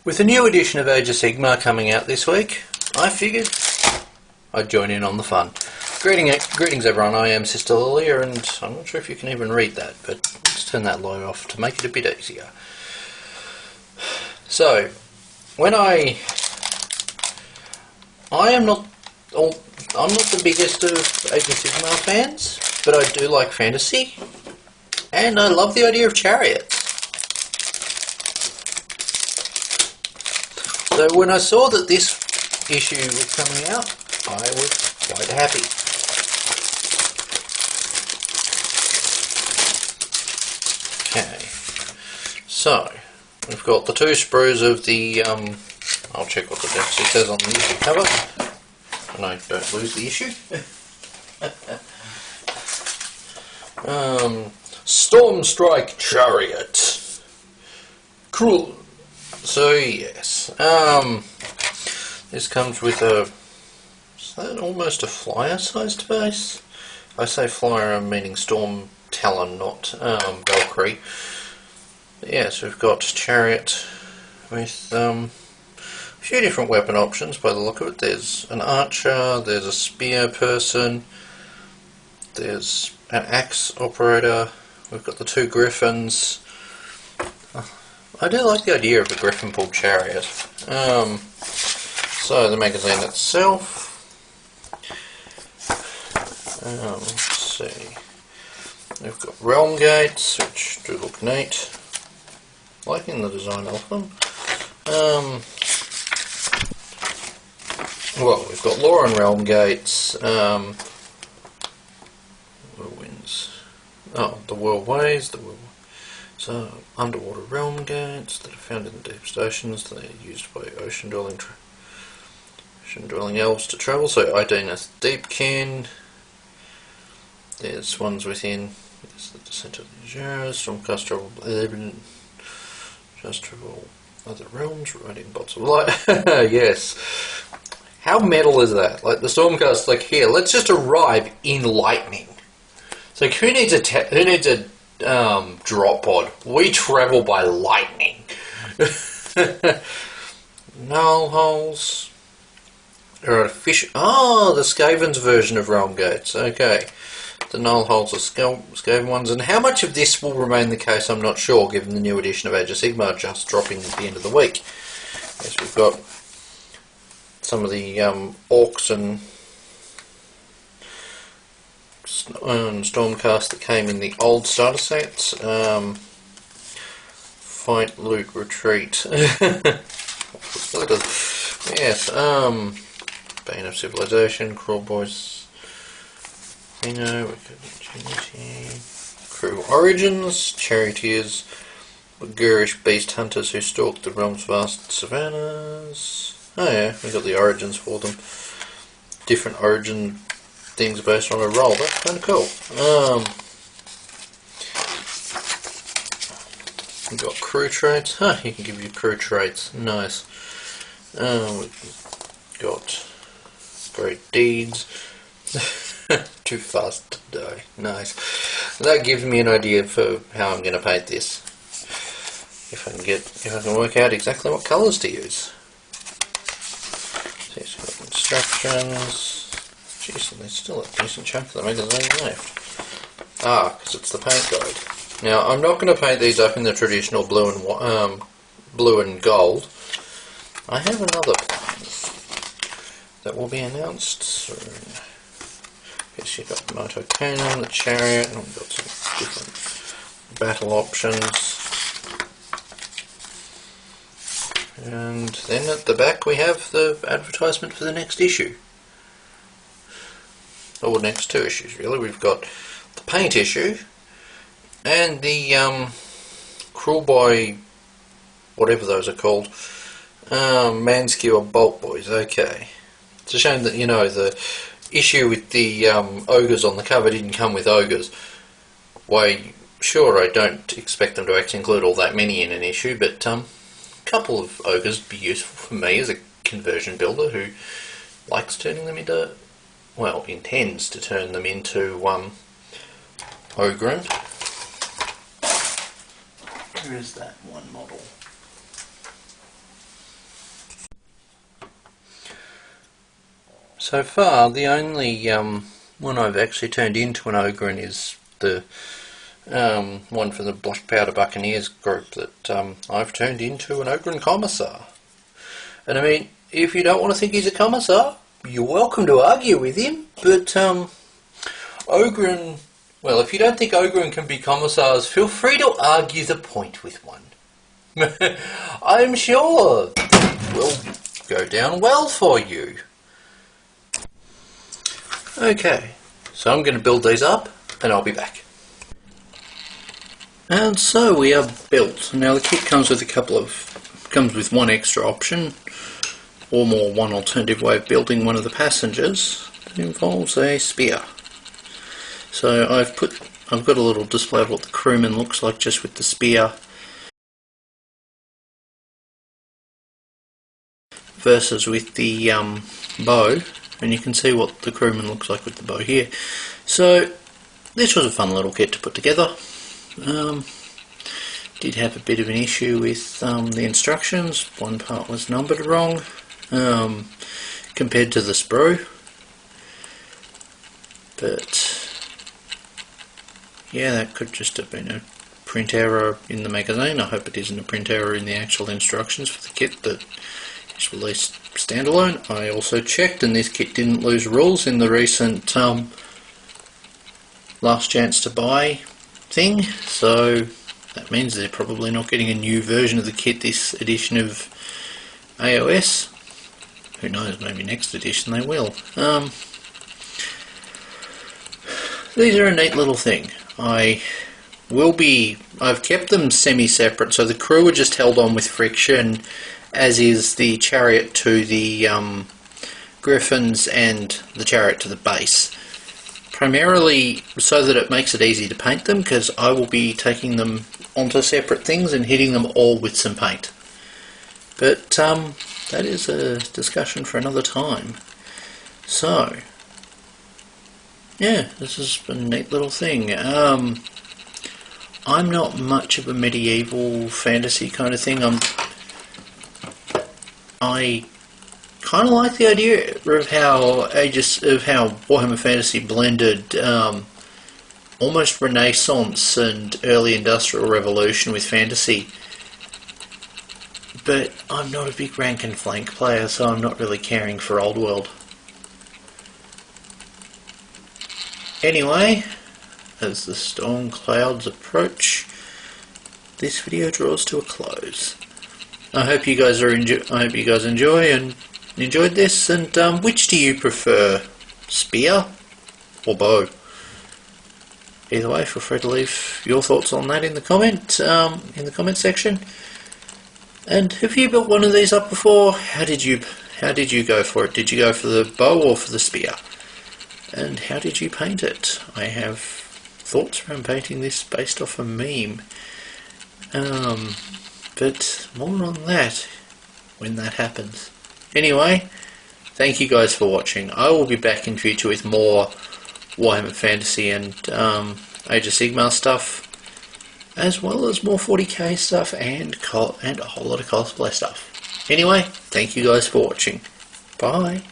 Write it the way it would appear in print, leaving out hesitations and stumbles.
With a new edition of Age of Sigmar coming out this week, I figured I'd join in on the fun. Greetings everyone, I am Sister Lilia, and I'm not sure if you can even read that, but let's turn that light off to make it a bit easier. So, when I'm not the biggest of Age of Sigmar fans, but I do like fantasy, and I love the idea of chariots. So when I saw that this issue was coming out, I was quite happy. Okay, so we've got the two sprues of the, I'll check what the text says on the issue cover, and I don't lose the issue. Stormstrike Chariot. Cool. So yes, this comes with is that almost a flyer-sized base? I say flyer, I'm meaning Storm Talon, not Valkyrie. But yes, we've got Chariot with a few different weapon options by the look of it. There's an archer, there's a spear person, there's an axe operator, we've got the two griffins. I do like the idea of a griffin-pulled chariot. So the magazine itself, let's see, we've got realm gates, which do look neat, liking the design of them. Well, we've got lore and realm gates, whirlwinds, the whirlways, so underwater realm gates that are found in the deep stations. They are used by ocean-dwelling elves to travel. So Ideena's Deepkin. There's ones within. There's the Descent of the Azure. Stormcast travel 11. Just travel other realms, riding bolts of light. Yes. How metal is that? Like the Stormcast, like here, let's just arrive in lightning. So who needs a drop pod? We travel by lightning. Null holes. There are fish. Oh, the Skaven's version of realm gates. Okay, the null holes are Skaven ones. And how much of this will remain the case, I'm not sure, given the new edition of Age of Sigmar just dropping at the end of the week. Yes, we've got some of the orcs and Stormcast that came in the old starter sets. Fight, loot, retreat. Yes, Bane of Civilization, Crawl Boys, Crew Origins, Charioteers, Gurish Beast Hunters who stalk the realm's vast savannas. Oh yeah, we got the origins for them. Different origin things based on a roll. That's kind of cool. We've got crew traits. You can give you crew traits. Nice. We've got great deeds. Too fast to die. Nice. That gives me an idea for how I'm going to paint this. If I can work out exactly what colours to use. So we've got instructions. Jeez, there's still a decent chunk of the magazine left. Because it's the paint guide. Now, I'm not going to paint these up in the traditional blue and gold. I have another plan that will be announced soon. Yes, you've got the motor cannon, the chariot, and we've got some different battle options. And then at the back we have the advertisement for the next issue. Or next two issues, really. We've got the paint issue and the Cruel Boy, whatever those are called, Manskewer Bolt Boys. Okay, it's a shame that the issue with the ogres on the cover didn't come with ogres. Why, sure, I don't expect them to actually include all that many in an issue, but a couple of ogres would be useful for me as a conversion builder who likes turning them into, well, intends to turn them into ogren. Where is that one model? So far, the only one I've actually turned into an Ogren is the one from the Black Powder Buccaneers group that I've turned into an Ogren Commissar. And I mean, if you don't want to think he's a Commissar, you're welcome to argue with him, but Ogren, well, if you don't think Ogren can be Commissars, feel free to argue the point with one. I'm sure will go down well for you. Okay, so I'm going to build these up and I'll be back. And so we are built. Now the kit comes with one extra option, or more, one alternative way of building one of the passengers that involves a spear. So I've got a little display of what the crewman looks like just with the spear versus with the bow, and you can see what the crewman looks like with the bow here. So this was a fun little kit to put together. Did have a bit of an issue with the instructions. One part was numbered wrong compared to the sprue, but yeah, that could just have been a print error in the magazine. I hope it isn't a print error in the actual instructions for the kit that is released standalone. I also checked, and this kit didn't lose rules in the recent last chance to buy thing, so that means they're probably not getting a new version of the kit this edition of AOS. Who knows, maybe next edition they will. These are a neat little thing. I've kept them semi-separate, so the crew are just held on with friction, as is the chariot to the griffins and the chariot to the base. Primarily so that it makes it easy to paint them, because I will be taking them onto separate things and hitting them all with some paint. But that is a discussion for another time. So yeah, this is a neat little thing. I'm not much of a medieval fantasy kind of thing. I kind of like the idea of how Warhammer Fantasy blended almost Renaissance and early Industrial Revolution with fantasy. But I'm not a big rank and flank player, so I'm not really caring for Old World. Anyway, as the storm clouds approach, this video draws to a close. I hope you guys enjoy and enjoyed this. And which do you prefer, spear or bow? Either way, feel free to leave your thoughts on that in the comment section. And have you built one of these up before? How did you go for it? Did you go for the bow or for the spear? And how did you paint it? I have thoughts around painting this based off a meme. But more on that when that happens. Anyway, thank you guys for watching. I will be back in future with more Warhammer Fantasy and Age of Sigmar stuff, as well as more 40k stuff and a whole lot of cosplay stuff. Anyway, thank you guys for watching. Bye.